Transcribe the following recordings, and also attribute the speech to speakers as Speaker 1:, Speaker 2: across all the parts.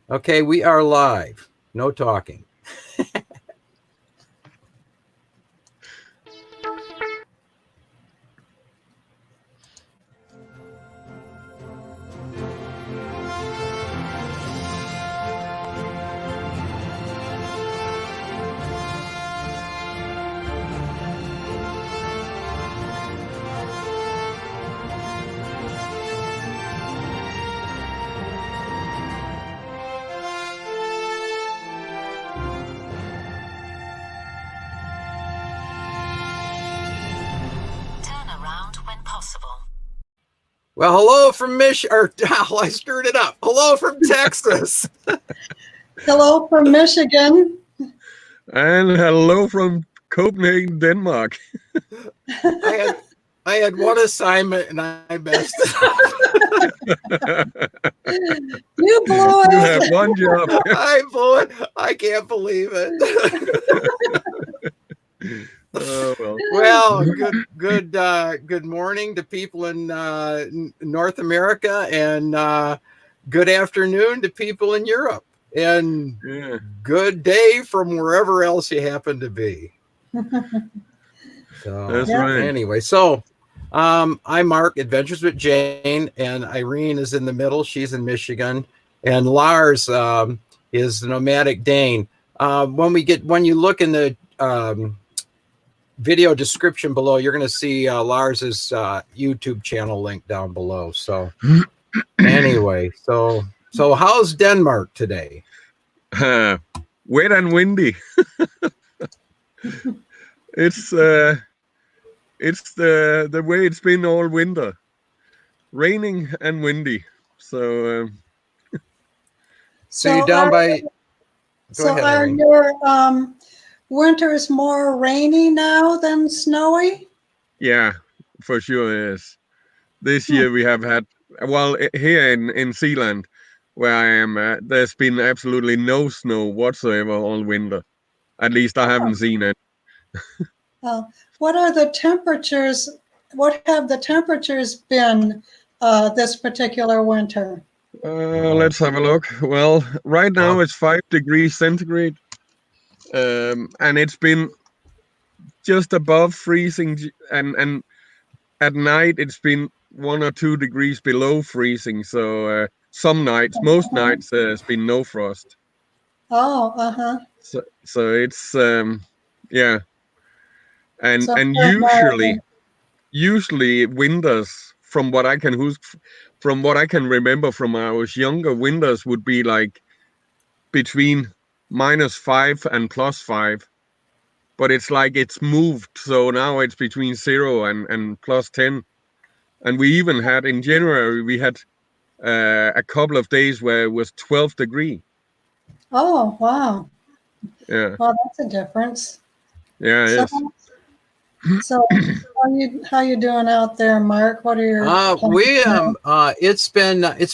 Speaker 1: Okay, we are live. No talking. Well, hello from Michigan. I screwed it up. Hello from Texas.
Speaker 2: Hello from Michigan.
Speaker 3: And hello from Copenhagen, Denmark.
Speaker 1: I had one assignment and I messed it up.
Speaker 2: You blew it.
Speaker 3: You have one job.
Speaker 1: I blew it. I can't believe it.
Speaker 3: Oh,
Speaker 1: well, good morning to people in North America, and good afternoon to people in Europe, and good day from wherever else you happen to be. So,
Speaker 3: that's right.
Speaker 1: Anyway, so I'm Mark, Adventures with Jane, and Irene is in the middle. She's in Michigan, and Lars is the Nomadic Dane. When you look in the video description below, you're going to see Lars's YouTube channel link down below. So anyway, so how's Denmark today?
Speaker 3: Wet and windy. It's the way it's been all winter, raining and windy. So
Speaker 1: you're down by.
Speaker 2: So are your winters more rainy now than snowy?
Speaker 3: Yeah, for sure is. This year we have had, well, here in Zealand, where I am at, there's been absolutely no snow whatsoever all winter. At least I haven't seen it.
Speaker 2: What are the temperatures? What have the temperatures been this particular winter?
Speaker 3: Let's have a look. Well, right now it's 5 degrees centigrade. And it's been just above freezing, and at night it's been 1 or 2 degrees below freezing. So some nights, most nights, there's been no frost.
Speaker 2: Oh,
Speaker 3: So it's yeah, and
Speaker 2: So
Speaker 3: usually winters, from what I can remember from when I was younger, winters would be like between -5 and +5, but it's like it's moved, so now it's between 0 and +10. And we even had in January, we had a couple of days where it was 12 degrees.
Speaker 2: Oh, wow.
Speaker 3: Yeah.
Speaker 2: Well, that's a difference.
Speaker 3: Yeah, it is.
Speaker 2: So how you doing out there, Mark? What are your
Speaker 1: it's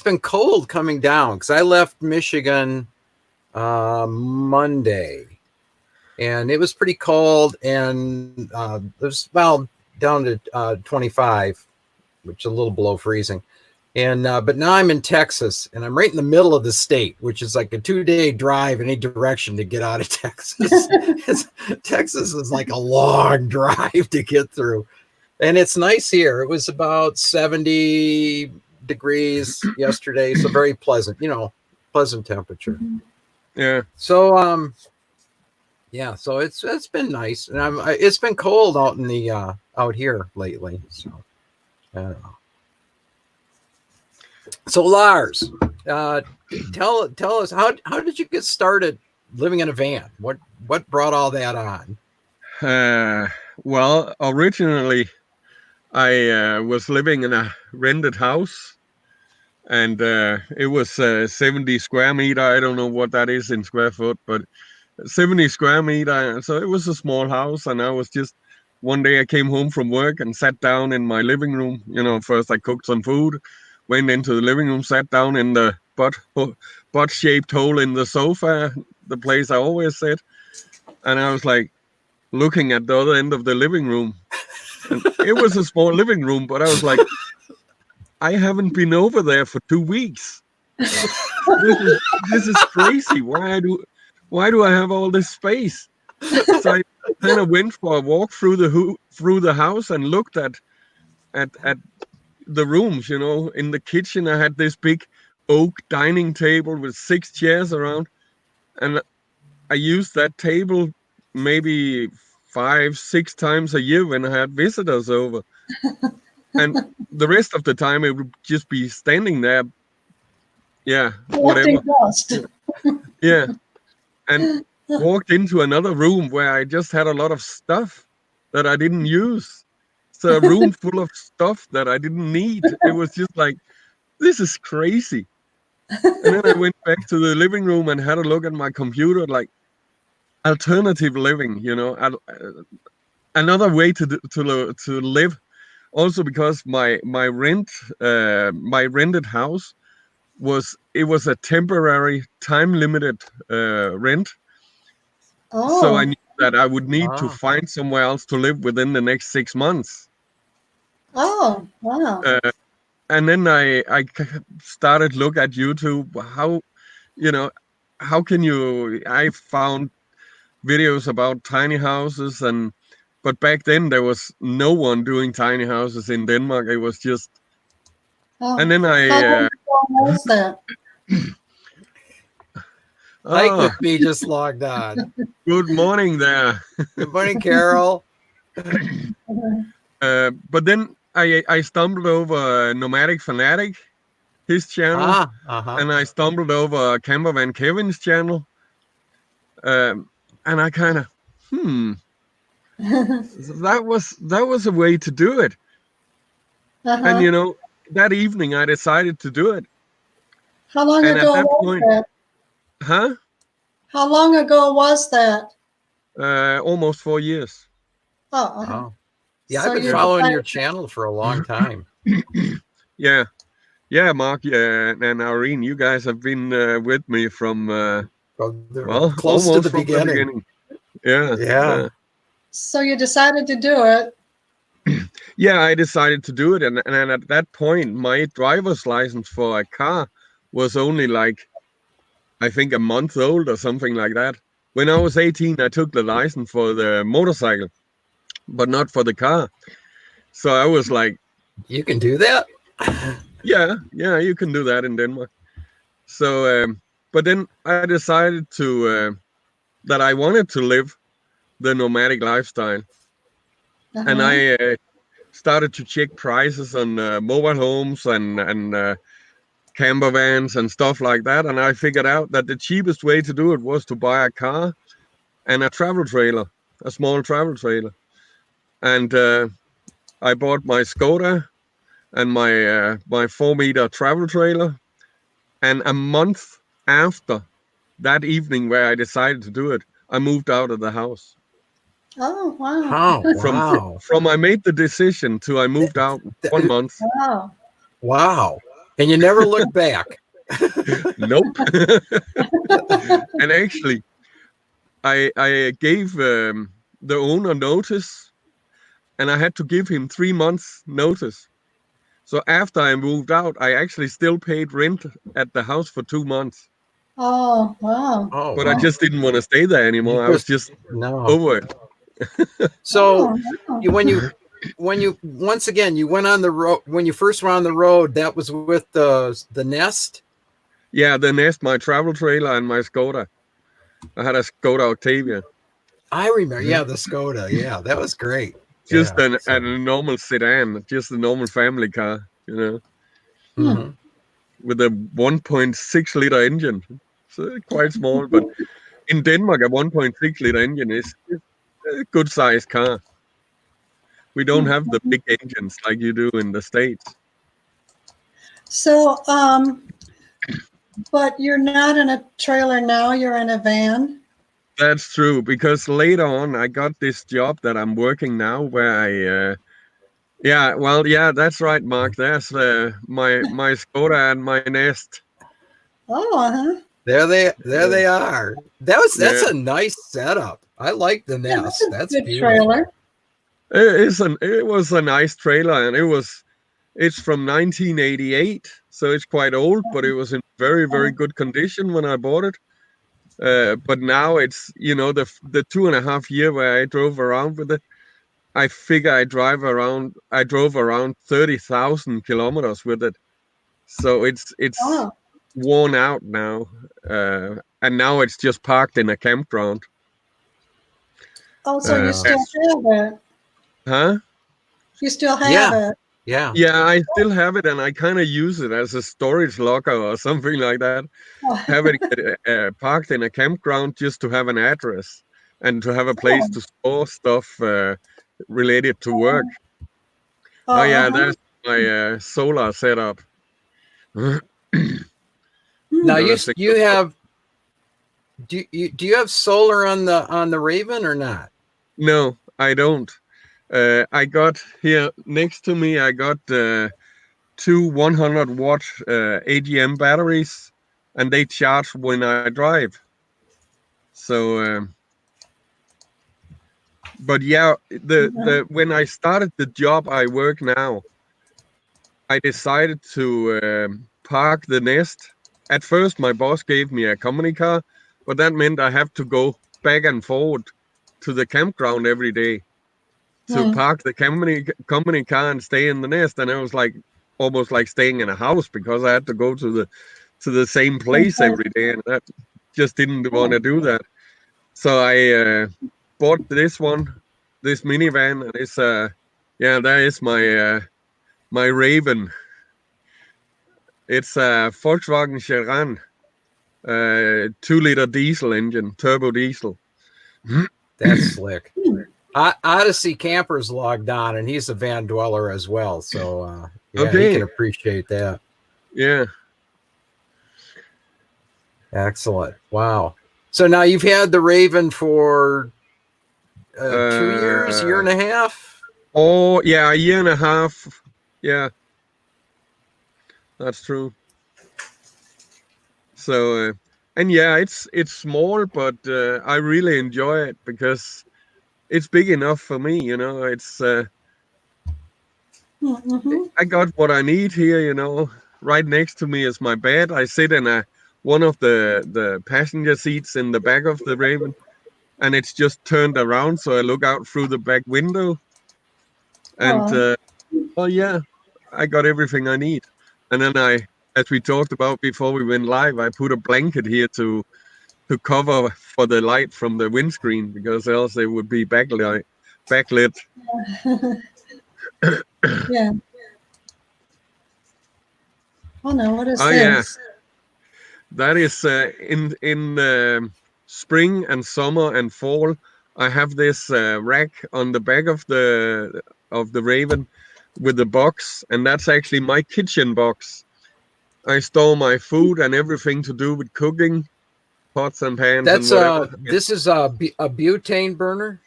Speaker 1: been cold coming down, because I left Michigan Monday, and it was pretty cold, and it was down to 25, which is a little below freezing. And but now I'm in Texas, and I'm right in the middle of the state, which is like a 2-day drive in any direction to get out of Texas. Texas is like a long drive to get through, and it's nice here. It was about 70 degrees yesterday, so very pleasant, pleasant temperature.
Speaker 3: Yeah.
Speaker 1: So so it's been nice, and it's been cold out in the out here lately. So I don't know. So Lars, tell us how did you get started living in a van? What brought all that on?
Speaker 3: Well, originally I was living in a rented house, and it was 70 square meter. I don't know what that is in square foot, but 70 square meter. So it was a small house, and I was just, one day I came home from work and sat down in my living room. First I cooked some food, went into the living room, sat down in the butt-shaped hole in the sofa, the place I always sit, and I was like looking at the other end of the living room. And it was a small living room, but I was like, I haven't been over there for 2 weeks. this is crazy. Why do I have all this space? So I kind of went for a walk through the house and looked at the rooms. You know, in the kitchen I had this big oak dining table with 6 chairs around, and I used that table maybe 5-6 times a year when I had visitors over. And the rest of the time it would just be standing there. Yeah, whatever. Yeah. And walked into another room where I just had a lot of stuff that I didn't use. So a room full of stuff that I didn't need. It was just like, this is crazy. And then I went back to the living room and had a look at my computer, like alternative living, you know, another way to live. Also because my rented house was a temporary, time limited rent.
Speaker 2: Oh.
Speaker 3: So I knew that I would need to find somewhere else to live within the next 6 months.
Speaker 2: Oh, wow.
Speaker 3: And then I started look at YouTube. How can you? I found videos about tiny houses, but back then there was no one doing tiny houses in Denmark. It was just.
Speaker 2: Oh.
Speaker 3: And then
Speaker 2: How long was that?
Speaker 1: Mike with me just logged on.
Speaker 3: Good morning there.
Speaker 1: Good morning, Carol.
Speaker 3: But then I stumbled over Nomadic Fanatic, his channel, and I stumbled over Campervan Kevin's channel, and I kind of that was a way to do it. And you know, that evening I decided to do it.
Speaker 2: How long ago was that?
Speaker 3: Huh?
Speaker 2: How long ago was that?
Speaker 3: Almost 4 years.
Speaker 2: Oh,
Speaker 1: wow. Yeah,
Speaker 2: So
Speaker 1: I've been following your channel for a long time.
Speaker 3: Yeah, Mark, and Irene, you guys have been with me from
Speaker 1: close to
Speaker 3: almost
Speaker 1: the
Speaker 3: from
Speaker 1: beginning.
Speaker 3: Yeah.
Speaker 2: So you decided to do it.
Speaker 3: Yeah, I decided to do it, and at that point, my driver's license for a car was only like, I think, a month old or something like that. When I was 18, I took the license for the motorcycle, but not for the car. So I was like,
Speaker 1: you can do that?
Speaker 3: Yeah, you can do that in Denmark. So, but then I decided that I wanted to live the nomadic lifestyle. And I started to check prices on mobile homes and camper vans and stuff like that. And I figured out that the cheapest way to do it was to buy a car and a travel trailer, a small travel trailer. And I bought my Skoda and my 4-meter travel trailer. And a month after that evening where I decided to do it, I moved out of the house.
Speaker 2: Oh, wow.
Speaker 1: Oh,
Speaker 3: From I made the decision to I moved out 1 month.
Speaker 2: Wow.
Speaker 1: Wow. And you never looked back.
Speaker 3: Nope. And actually, I gave the owner notice, and I had to give him 3 months notice. So after I moved out, I actually still paid rent at the house for 2 months.
Speaker 2: Oh, wow.
Speaker 1: Oh,
Speaker 3: But I just didn't want to stay there anymore. I was just over it.
Speaker 1: So when you once again you went on the road, when you first went on the road, that was with the Nest?
Speaker 3: Yeah, the Nest, my travel trailer, and my Skoda. I had a Skoda Octavia.
Speaker 1: I remember, yeah, the Skoda. Yeah, that was great.
Speaker 3: Just a normal sedan, just a normal family car, you know, with a 1.6 liter engine. So quite small, but in Denmark, a 1.6 liter engine is a good sized car. We don't have the big engines like you do in the States.
Speaker 2: So, but you're not in a trailer now, you're in a van?
Speaker 3: That's true, because later on I got this job that I'm working now where that's right, Mark. There's my Skoda and my Nest.
Speaker 2: Oh,
Speaker 1: There they are. That's a nice setup. I like the Nest. That's
Speaker 2: good
Speaker 1: beautiful.
Speaker 2: trailer.
Speaker 3: It was a nice trailer, and it was It's from 1988, so it's quite old, but it was in very, very good condition when I bought it. But now it's, you know, the 2.5 year where I drove around with it, I figure I drove around 30,000 kilometers with it. So it's
Speaker 2: Oh,
Speaker 3: worn out now. And now it's just parked in a campground.
Speaker 2: oh, so you
Speaker 3: Uh,
Speaker 2: still have it?
Speaker 3: Huh?
Speaker 2: You still have
Speaker 1: Yeah.
Speaker 2: it?
Speaker 1: Yeah.
Speaker 3: Yeah, I still have it, and I kind of use it as a storage locker or something like that. Have it parked in a campground just to have an address and to have a place to store stuff related to work. Oh yeah,
Speaker 2: Uh-huh.
Speaker 3: that's my solar setup.
Speaker 1: Now
Speaker 3: So
Speaker 1: you
Speaker 3: that's
Speaker 1: you have do you have solar on the Raven or not?
Speaker 3: No, I don't. I got here next to me. I got two 100-watt AGM batteries, and they charge when I drive. So, but yeah, the when I started the job I work now, I decided to park the Nest. At first, my boss gave me a company car, but that meant I have to go back and forward to the campground every day to
Speaker 2: Mm.
Speaker 3: park the company car and stay in the Nest, and it was like almost like staying in a house because I had to go to the same place every day, and I just didn't want to do that. So I bought this minivan, and it's yeah, that is my Raven. It's a Volkswagen Charan, 2-liter diesel engine, turbo diesel.
Speaker 1: That's slick. Odyssey Camper's logged on, and he's a van dweller as well. So yeah, he
Speaker 3: Okay.
Speaker 1: can appreciate that.
Speaker 3: Yeah.
Speaker 1: Excellent. Wow. So now you've had the Raven for 2 years, year and a half.
Speaker 3: Oh yeah, a year and a half. Yeah, that's true. So and yeah, it's small, but I really enjoy it because it's big enough for me. You know, it's
Speaker 2: Mm-hmm.
Speaker 3: I got what I need here. You know, right next to me is my bed. I sit in one of the passenger seats in the back of the Raven, and it's just turned around, so I look out through the back window. And
Speaker 2: Oh,
Speaker 3: oh yeah, I got everything I need. And then as we talked about before we went live, I put a blanket here to cover for the light from the windscreen because else it would be backlit.
Speaker 2: yeah. Oh no, what is
Speaker 3: Oh yeah,
Speaker 2: this?
Speaker 3: that is in spring and summer and fall. I have this rack on the back of the Raven with the box, and that's actually my kitchen box. I store my food and everything to do with cooking, pots and pans and
Speaker 1: That's
Speaker 3: whatever.
Speaker 1: this is a butane burner.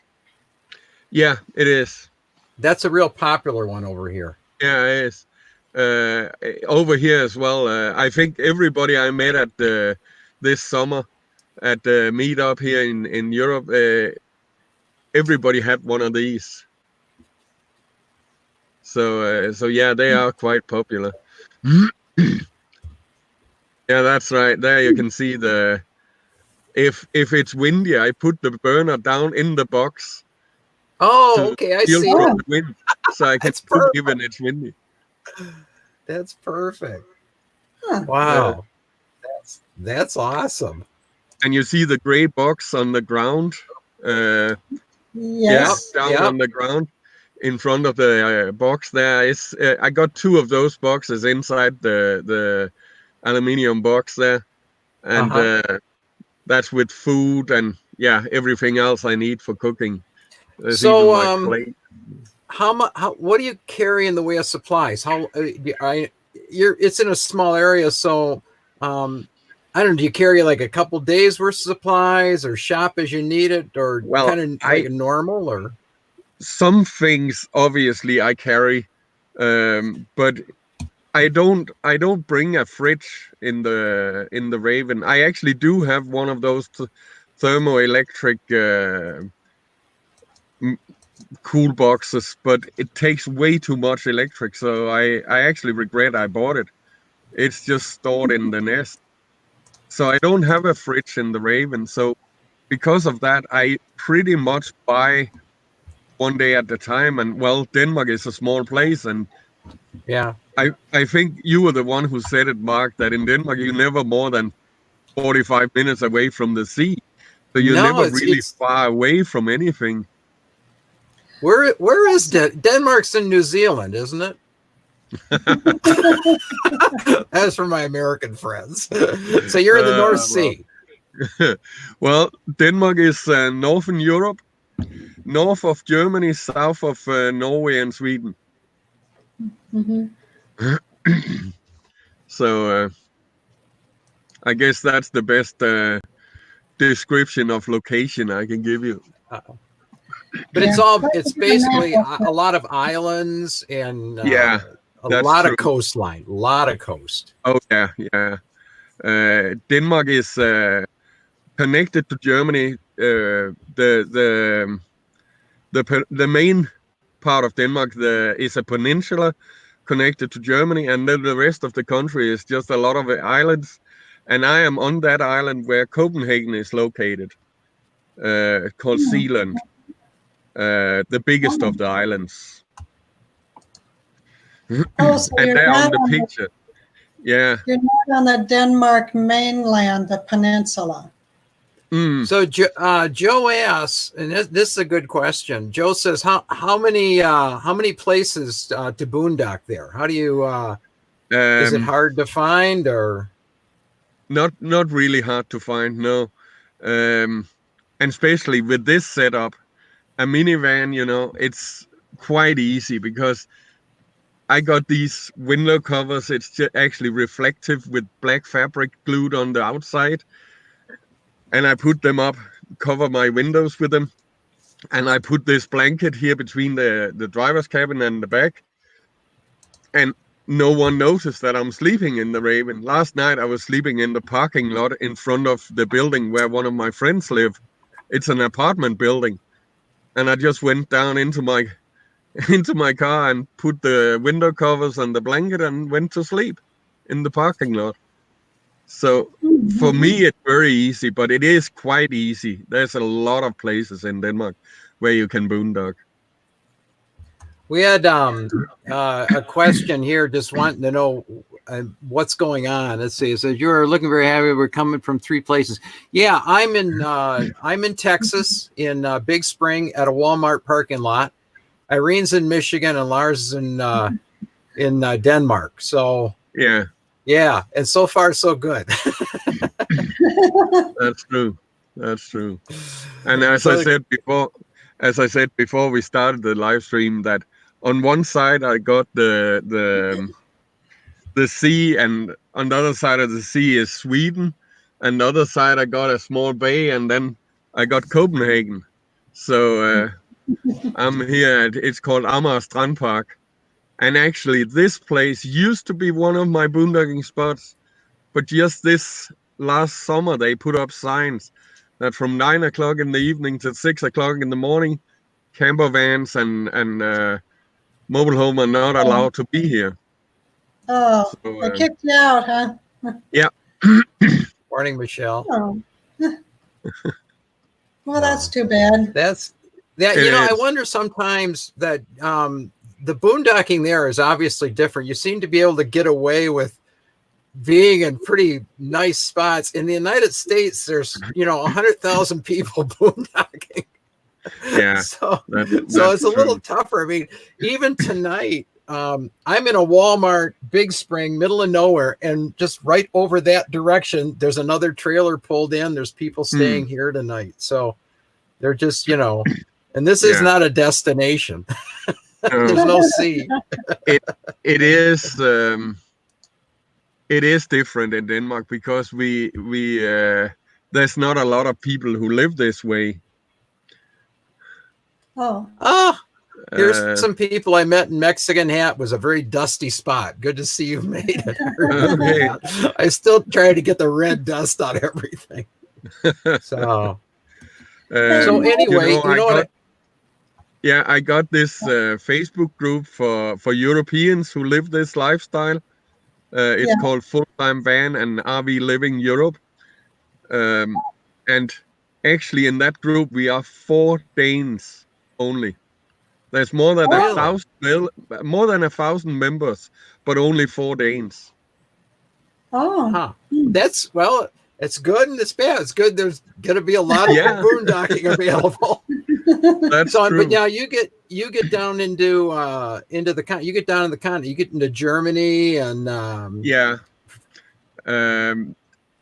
Speaker 3: Yeah, it is.
Speaker 1: That's a real popular one over here.
Speaker 3: Yeah, it is. Over here as well. I think everybody I met at this summer at the meetup here in Europe, everybody had one of these. So yeah, they are quite popular. Yeah, that's right. There you can see if it's windy, I put the burner down in the box
Speaker 1: Oh,
Speaker 3: to
Speaker 1: okay, I
Speaker 3: shield
Speaker 1: see.
Speaker 3: from
Speaker 2: Oh.
Speaker 3: the wind, so I can
Speaker 1: That's
Speaker 3: cook
Speaker 1: perfect.
Speaker 3: even it's windy.
Speaker 1: That's perfect.
Speaker 2: Huh.
Speaker 1: Wow, that's awesome.
Speaker 3: And you see the gray box on the ground.
Speaker 2: Yes.
Speaker 3: Down on the ground in front of the box. There is. I got two of those boxes inside the aluminium box there, and that's with food and everything else I need for cooking. There's even my plate.
Speaker 1: What do you carry in the way of supplies? It's in a small area, so I don't know, do you carry like a couple days worth of supplies or shop as you need it, or
Speaker 3: Well,
Speaker 1: kind of like a normal? Or
Speaker 3: some things obviously I carry, but I don't bring a fridge in the Raven. I actually do have one of those thermoelectric cool boxes, but it takes way too much electric. So I actually regret I bought it. It's just stored in the nest. So I don't have a fridge in the Raven. So because of that, I pretty much buy one day at a time. And well, Denmark is a small place, and
Speaker 1: Yeah.
Speaker 3: I think you were the one who said it, Mark, that in Denmark you're never more than 45 minutes away from the sea. So you're
Speaker 1: No,
Speaker 3: never really far away from anything.
Speaker 1: Where is Denmark's in New Zealand, isn't it? As for my American friends. So you're in the North Sea.
Speaker 3: Well, Denmark is northern Europe, north of Germany, south of Norway and Sweden.
Speaker 2: Mhm.
Speaker 3: So I guess that's the best description of location I can give you.
Speaker 1: But it's basically a lot of islands and
Speaker 3: Yeah,
Speaker 1: a
Speaker 3: that's
Speaker 1: lot
Speaker 3: true.
Speaker 1: of coastline, a lot of coast.
Speaker 3: Oh yeah. Denmark is connected to Germany. The main part of Denmark is a peninsula connected to Germany, and then the rest of the country is just a lot of islands. And I am on that island where Copenhagen is located, called Zealand, the biggest of the islands.
Speaker 2: Oh, so
Speaker 3: And
Speaker 2: you're
Speaker 3: there on
Speaker 2: not
Speaker 3: the
Speaker 2: on
Speaker 3: picture, yeah.
Speaker 2: you're not on the Denmark mainland, the peninsula.
Speaker 3: Mm.
Speaker 1: So Joe asks, and this is a good question. Joe says, how many places to boondock there? How do you is it hard to find, or
Speaker 3: Not really hard to find, no. And especially with this setup, a minivan, it's quite easy because I got these window covers. It's actually reflective with black fabric glued on the outside. And I put them up, cover my windows with them. And I put this blanket here between the driver's cabin and the back. And no one noticed that I'm sleeping in the Raven. Last night I was sleeping in the parking lot in front of the building where one of my friends live. It's an apartment building. And I just went down into my car and put the window covers and the blanket and went to sleep in the parking lot. So for me, it's very easy, but it is quite easy. There's a lot of places in Denmark where you can boondock.
Speaker 1: we had a question here, just wanting to know what's going on. Let's see. It says you're looking very happy. We're coming from 3 places. Yeah, I'm in Texas, in Big Spring at a Walmart parking lot. Irene's in Michigan and Lars is in Denmark. So yeah, and so far so good.
Speaker 3: That's true. And as I said before we started the live stream, that on one side I got the sea, and on the other side of the sea is Sweden, and the other side I got a small bay, and then I got Copenhagen. So I'm here it's called Amager Strand Park. And actually this place used to be one of my boondocking spots, but just this last summer they put up signs that from 9 o'clock in the evening to 6 o'clock in the morning, camper vans and mobile home are not allowed to be here.
Speaker 2: Oh,
Speaker 3: So,
Speaker 2: they kicked you out, huh?
Speaker 3: Yeah.
Speaker 1: Morning, Michelle.
Speaker 2: Oh. Well, that's too bad.
Speaker 1: I wonder sometimes that the boondocking there is obviously different. You seem to be able to get away with being in pretty nice spots. In the United States, there's 100,000 people boondocking.
Speaker 3: Yeah.
Speaker 1: So it's a little tougher. I mean, even tonight, I'm in a Walmart, Big Spring, middle of nowhere, and just right over that direction, there's another trailer pulled in. There's people staying here tonight. So they're just, and this is not a destination. There's no sea.
Speaker 3: It is different in Denmark because we there's not a lot of people who live this way.
Speaker 1: Here's some people I met in Mexican Hat. Was a very dusty spot. Good to see you made it.
Speaker 3: Okay.
Speaker 1: I still try to get the red dust on everything. So anyway,
Speaker 3: Yeah, I got this Facebook group for Europeans who live this lifestyle. It's
Speaker 2: Yeah.
Speaker 3: called Full Time Van and RV Living Europe. And actually, in that group, we are 4 Danes only. There's more than
Speaker 1: Really?
Speaker 3: more than 1,000 members, but only 4 Danes.
Speaker 2: Oh,
Speaker 1: Huh. That's, well, it's good and it's bad. It's good. There's going to be a lot of
Speaker 3: Yeah.
Speaker 1: boondocking available.
Speaker 3: That's
Speaker 1: So,
Speaker 3: true.
Speaker 1: but now you get down into the you get down in the continent. You get into Germany and
Speaker 3: Yeah.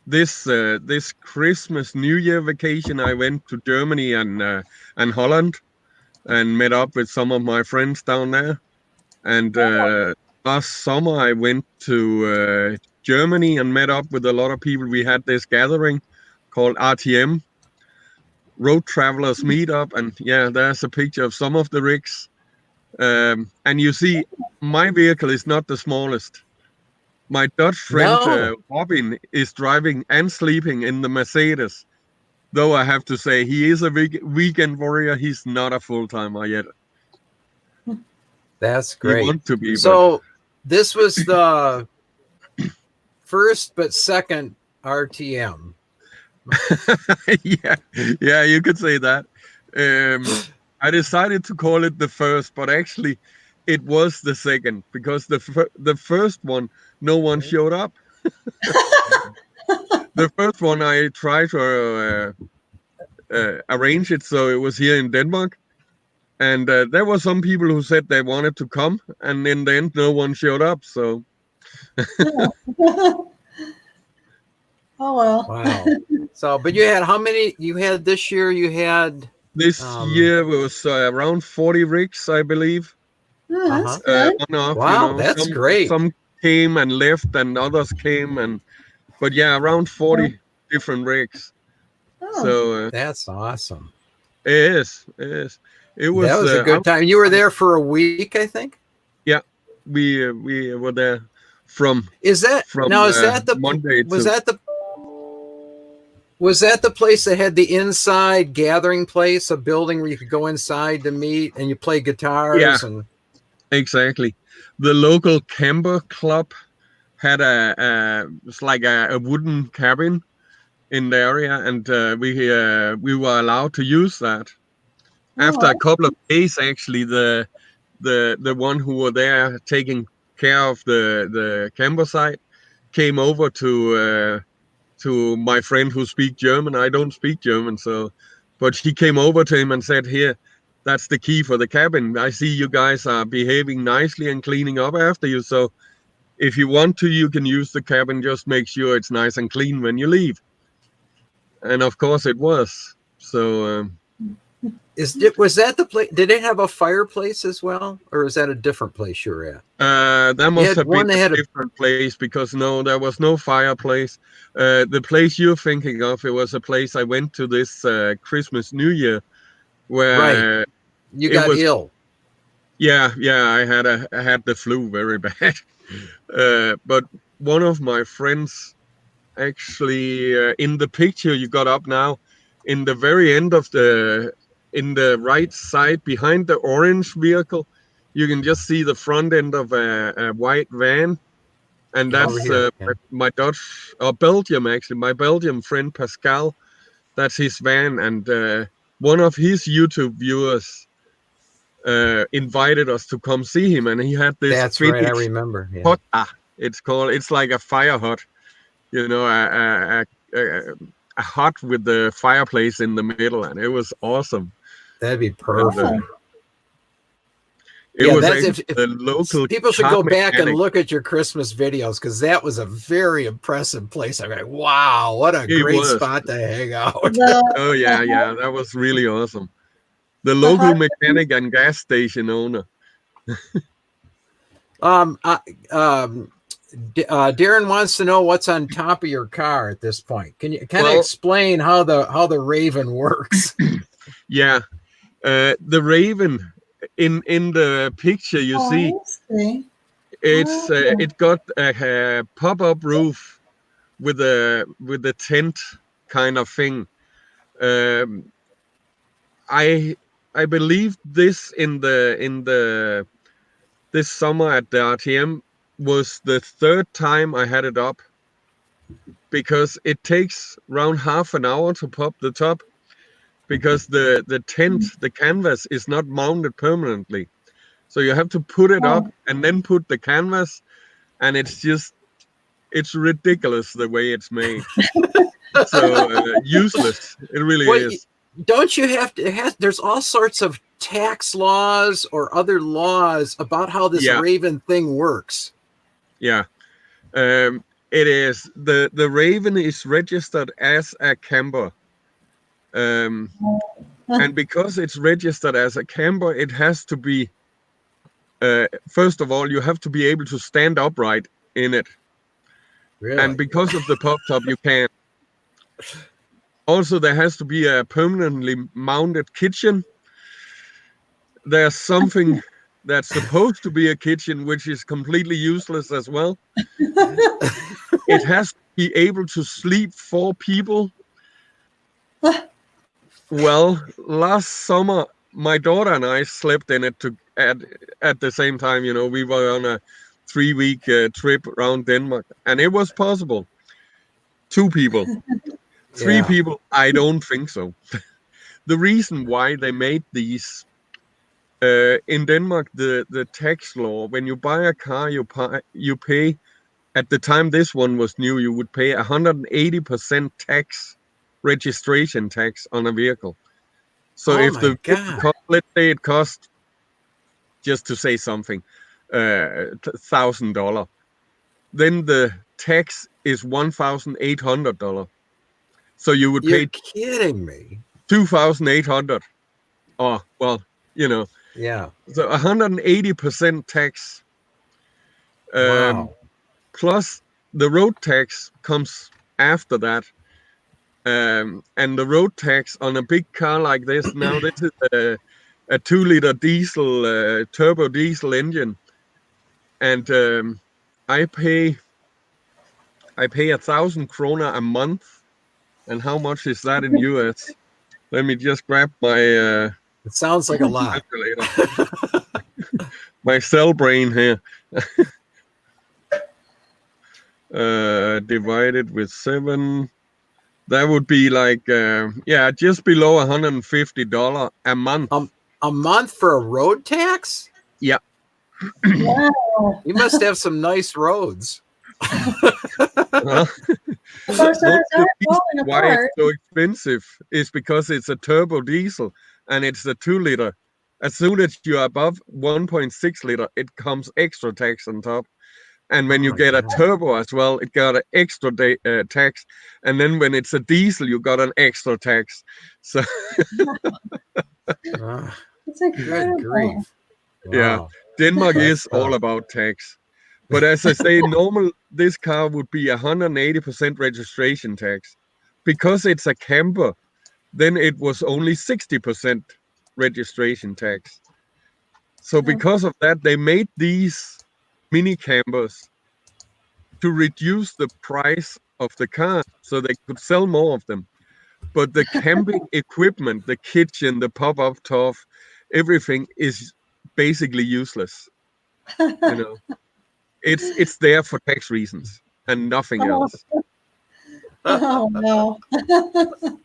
Speaker 3: This Christmas New Year vacation, I went to Germany and Holland and met up with some of my friends down there. And last summer, I went to Germany and met up with a lot of people. We had this gathering called RTM, Road Travelers Meetup. And yeah, there's a picture of some of the rigs. And you see, my vehicle is not the smallest. My Dutch friend
Speaker 1: No.
Speaker 3: Robin is driving and sleeping in the Mercedes. Though I have to say, he is a weekend warrior. He's not a full-timer yet.
Speaker 1: That's
Speaker 3: He
Speaker 1: great.
Speaker 3: wants to be,
Speaker 1: So this was the first but second RTM.
Speaker 3: yeah, you could say that. I decided to call it the first, but actually, it was the second because the first one, no one showed up. The first one, I tried to arrange it so it was here in Denmark, and there were some people who said they wanted to come, and in the end, no one showed up. So.
Speaker 2: oh well.
Speaker 1: Wow. So, but you had how many? You had this year. You had
Speaker 3: This year was around 40 rigs, I believe.
Speaker 2: Oh, that's
Speaker 1: Uh-huh.
Speaker 2: good.
Speaker 3: On off,
Speaker 1: Wow, that's great.
Speaker 3: Some came and left, and others came, but yeah, around 40 different rigs.
Speaker 2: Oh,
Speaker 3: So
Speaker 1: That's awesome.
Speaker 3: it is. It was.
Speaker 1: That was a good time. You were there for a week, I think.
Speaker 3: Yeah, we were there from.
Speaker 1: Is that
Speaker 3: from
Speaker 1: now? Is that the
Speaker 3: Monday?
Speaker 1: Was that the place that had the inside gathering place, a building where you could go inside to meet and you play guitars?
Speaker 3: Yeah.
Speaker 1: And
Speaker 3: Exactly. The local camper club had it's like a wooden cabin in the area, and we were allowed to use that. After a couple of days, actually, the one who were there taking care of the camper site came over to my friend who speaks German. I don't speak German, but he came over to him and said, "Here, that's the key for the cabin. I see you guys are behaving nicely and cleaning up after you. So if you want to, you can use the cabin. Just make sure it's nice and clean when you leave." And of course it was. So
Speaker 1: was that the place? Did it have a fireplace as well, or is that a different place you were at?
Speaker 3: that must have
Speaker 1: one
Speaker 3: been
Speaker 1: that had
Speaker 3: a different place, because no, there was no fireplace. The place you're thinking of, it was a place I went to this Christmas New Year, where
Speaker 1: Right. You got ill.
Speaker 3: Yeah, I had the flu very bad. But one of my friends, actually, in the picture you got up now, in the very end of in the right side behind the orange vehicle, you can just see the front end of a white van, and that's my Dutch or Belgium, actually, my Belgium friend Pascal. That's his van, and one of his YouTube viewers invited us to come see him, and he had this.
Speaker 1: That's right, I remember.
Speaker 3: Yeah. Hut. It's like a fire hut, a hut with the fireplace in the middle, and it was awesome.
Speaker 1: That'd be perfect.
Speaker 3: It was the local.
Speaker 1: People should go back and look at your Christmas videos, because that was a very impressive place. I'm like, wow, what a great spot to hang out.
Speaker 3: Oh yeah, that was really awesome. The local mechanic and gas station owner.
Speaker 1: Darren wants to know what's on top of your car at this point. Can you kind of explain how the Raven works?
Speaker 3: Yeah, the Raven in the picture you see, it got a pop-up roof with a tent kind of thing. I believe this in the this summer at the RTM was the third time I had it up, because it takes around half an hour to pop the top, because the tent, the canvas is not mounted permanently. So you have to put it up and then put the canvas, and it's ridiculous the way it's made. So useless. It really is.
Speaker 1: Don't you have to? There's all sorts of tax laws or other laws about how this Raven thing works.
Speaker 3: Yeah, it is. The Raven is registered as a camper, and because it's registered as a camper, it has to be. First of all, you have to be able to stand upright in it.
Speaker 1: Really?
Speaker 3: And because of the pop top, you can. Also, there has to be a permanently mounted kitchen. There's something that's supposed to be a kitchen, which is completely useless as well. It has to be able to sleep 4 people. Well, last summer, my daughter and I slept in it at the same time. You know, we were on a 3-week trip around Denmark, and it was possible. 2 people. 3 people, I don't think so. The reason why they made these in Denmark, the tax law, when you buy a car, you pay, at the time this one was new, you would pay 180% tax, registration tax on a vehicle. So if let's say it cost, just to say something, $1,000, then the tax is $1,800. So you would pay.
Speaker 1: You're kidding me.
Speaker 3: 2,800. Oh, well, you know.
Speaker 1: Yeah.
Speaker 3: So 180% tax.
Speaker 1: Wow.
Speaker 3: Plus the road tax comes after that. And the road tax on a big car like this, now this is a 2-liter diesel, turbo diesel engine. And I pay 1,000 kroner a month. And how much is that in US? Let me just grab my
Speaker 1: it sounds like a lot.
Speaker 3: My cell brain here. Divided with 7. That would be like just below $150 a month.
Speaker 1: A month for a road tax?
Speaker 3: Yeah.
Speaker 2: Wow.
Speaker 1: You must have some nice roads.
Speaker 3: Why it's so expensive is because it's a turbo diesel and it's a 2-liter. As soon as you're above 1.6 liter, it comes extra tax on top. And when you get a turbo as well, it got an extra tax. And then when it's a diesel, you got an extra tax. So
Speaker 2: It's incredible.
Speaker 1: Good grief. Wow.
Speaker 3: Yeah, Denmark is all about tax. But as I say, this car would be 180% registration tax. Because it's a camper, then it was only 60% registration tax. So because of that, they made these mini campers to reduce the price of the car so they could sell more of them. But the camping equipment, the kitchen, the pop-up top, everything is basically useless. You know, it's there for tax reasons and nothing else.
Speaker 2: Oh no.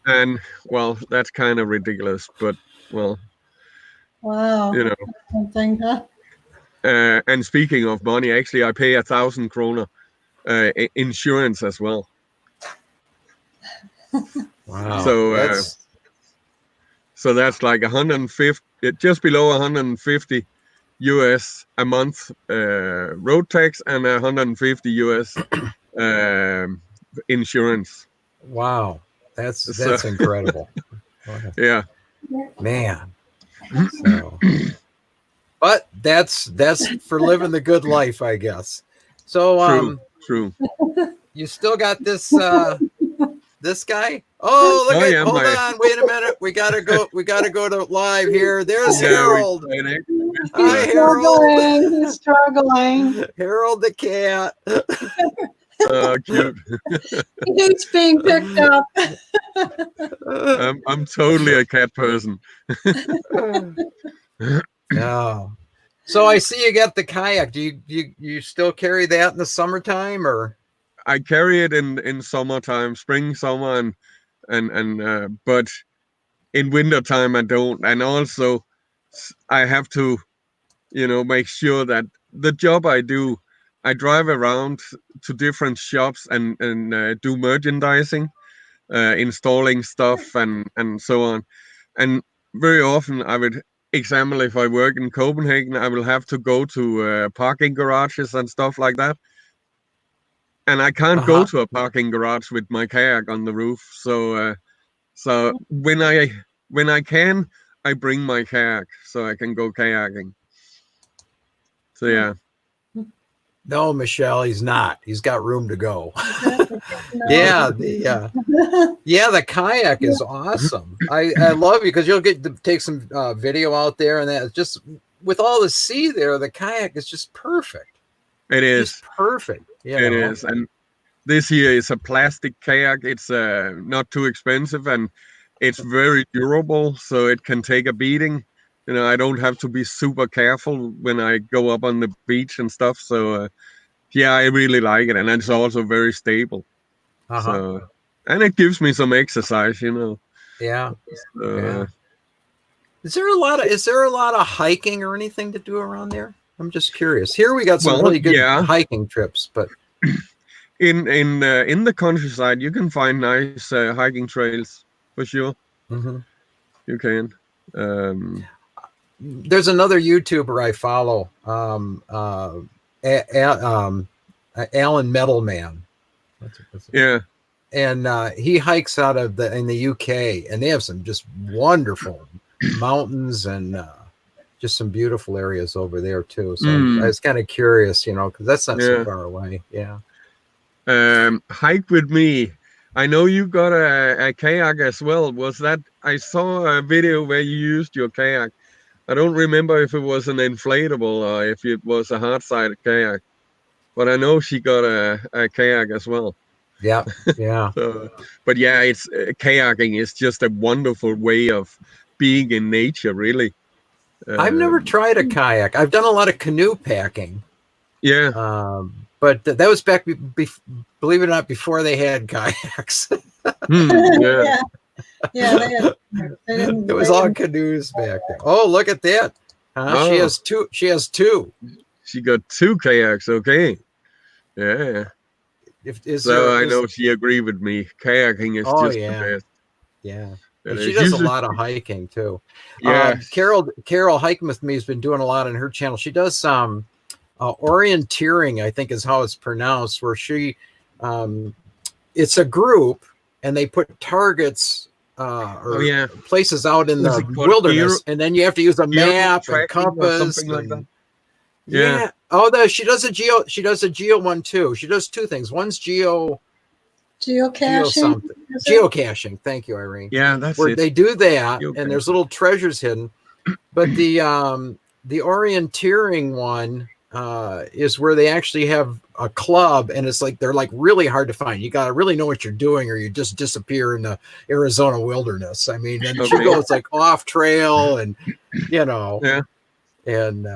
Speaker 3: And well, that's kind of ridiculous, but well,
Speaker 2: Wow.
Speaker 3: you know.
Speaker 2: Something, huh?
Speaker 3: And speaking of money, actually, I pay 1,000 kroner insurance as well.
Speaker 1: Wow.
Speaker 3: So that's like 150, just below 150 US a month road tax and 150 US insurance.
Speaker 1: Wow. That's incredible.
Speaker 3: Yeah.
Speaker 1: Man. So, but that's for living the good life, I guess. So
Speaker 3: True.
Speaker 1: You still got this this guy? Oh, look at hold on, wait a minute. We gotta go to live here. There's Harold. Hi, Harold.
Speaker 2: He's struggling.
Speaker 1: Harold the cat.
Speaker 3: Cute.
Speaker 2: He's being picked up.
Speaker 3: I'm totally a cat person.
Speaker 1: Yeah. So I see you got the kayak. Do you still carry that in the summertime, or?
Speaker 3: I carry it in summertime, spring, summer, but in wintertime I don't. And also I have to, make sure that the job I do, I drive around to different shops and do merchandising, installing stuff and so on. And very often I would example, if I work in Copenhagen, I will have to go to parking garages and stuff like that. And I can't go to a parking garage with my kayak on the roof. So when I can, I bring my kayak so I can go kayaking. So yeah.
Speaker 1: No, Michelle, he's not. He's got room to go. Yeah, the kayak is awesome. I love you because you'll get to take some video out there, and that just with all the sea there, the kayak is just perfect.
Speaker 3: It is
Speaker 1: just perfect.
Speaker 3: It is, and this here is a plastic kayak. It's not too expensive, and it's very durable, so it can take a beating. I don't have to be super careful when I go up on the beach and stuff. So, yeah, I really like it, and it's also very stable. So, and it gives me some exercise,
Speaker 1: Yeah. Is there a lot of hiking or anything to do around there? I'm just curious. Here we got some really good hiking trips, but
Speaker 3: in the countryside, you can find nice hiking trails for sure.
Speaker 1: Mm-hmm.
Speaker 3: You can.
Speaker 1: There's another YouTuber I follow, Alan Metalman.
Speaker 3: Yeah.
Speaker 1: And he hikes out of in the UK, and they have some just wonderful mountains and just some beautiful areas over there too. So I was kind of curious, because that's not so far away. Yeah.
Speaker 3: Hike with me. I know you got a kayak as well. Was that? I saw a video where you used your kayak. I don't remember if it was an inflatable or if it was a hard-sided kayak, but I know she got a kayak as well.
Speaker 1: Yeah, yeah.
Speaker 3: But yeah, it's kayaking is just a wonderful way of being in nature, really.
Speaker 1: I've never tried a kayak. I've done a lot of canoe packing.
Speaker 3: Yeah.
Speaker 1: But that was back, believe it or not, before they had kayaks.
Speaker 3: Yeah.
Speaker 2: Yeah,
Speaker 1: it was all canoes back there. Oh, look at that! She has two. She has two.
Speaker 3: She got two kayaks. Okay. Yeah. I know she agreed with me. Kayaking is just the best.
Speaker 1: Yeah. And she does a lot of hiking too.
Speaker 3: Yeah.
Speaker 1: Carol hiking with me has been doing a lot on her channel. She does orienteering, I think is how it's pronounced, where she it's a group and they put targets places out in the wilderness, and then you have to use a map and compass
Speaker 3: like that.
Speaker 1: Yeah. Oh, she does a geo one too. She does two things. One's geocaching. Geocaching. Thank you, Irene.
Speaker 3: Yeah, that's
Speaker 1: where
Speaker 3: it.
Speaker 1: They do that, and there's little treasures hidden. But the orienteering one is where they actually have a club, and it's like they're like really hard to find. You got to really know what you're doing, or you just disappear in the Arizona wilderness. I mean, and she goes like off trail, and and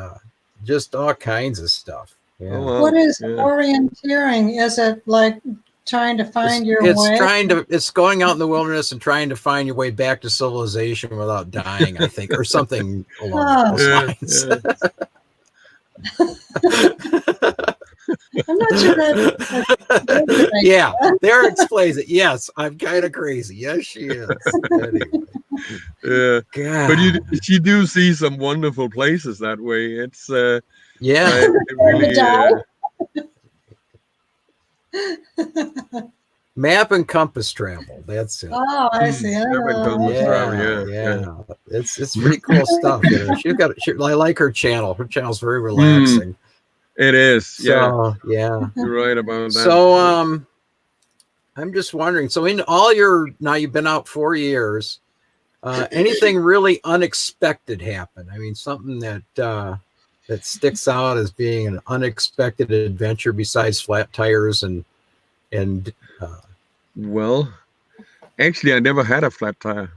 Speaker 1: just all kinds of stuff. Yeah.
Speaker 2: Oh, wow. What is orienteering? Is it like trying to find your way?
Speaker 1: It's going out in the wilderness and trying to find your way back to civilization without dying, I think, or something along those lines.
Speaker 2: I'm not sure that.
Speaker 1: Yeah, there explains it. Yes, I'm kind of crazy. Yes, she is. Anyway.
Speaker 3: Yeah, God. But you do see some wonderful places that way. It's
Speaker 1: map and compass travel. That's it.
Speaker 2: Oh, I see.
Speaker 3: Map and compass travel. Yeah.
Speaker 1: It's pretty cool stuff. I like her channel. Her channel's very relaxing.
Speaker 3: It is.
Speaker 1: So, yeah.
Speaker 3: You're right about that.
Speaker 1: So, I'm just wondering. So, in all now you've been out 4 years. Anything really unexpected happen? I mean, something that sticks out as being an unexpected adventure besides flat tires and
Speaker 3: well, Actually, I never had a flat tire.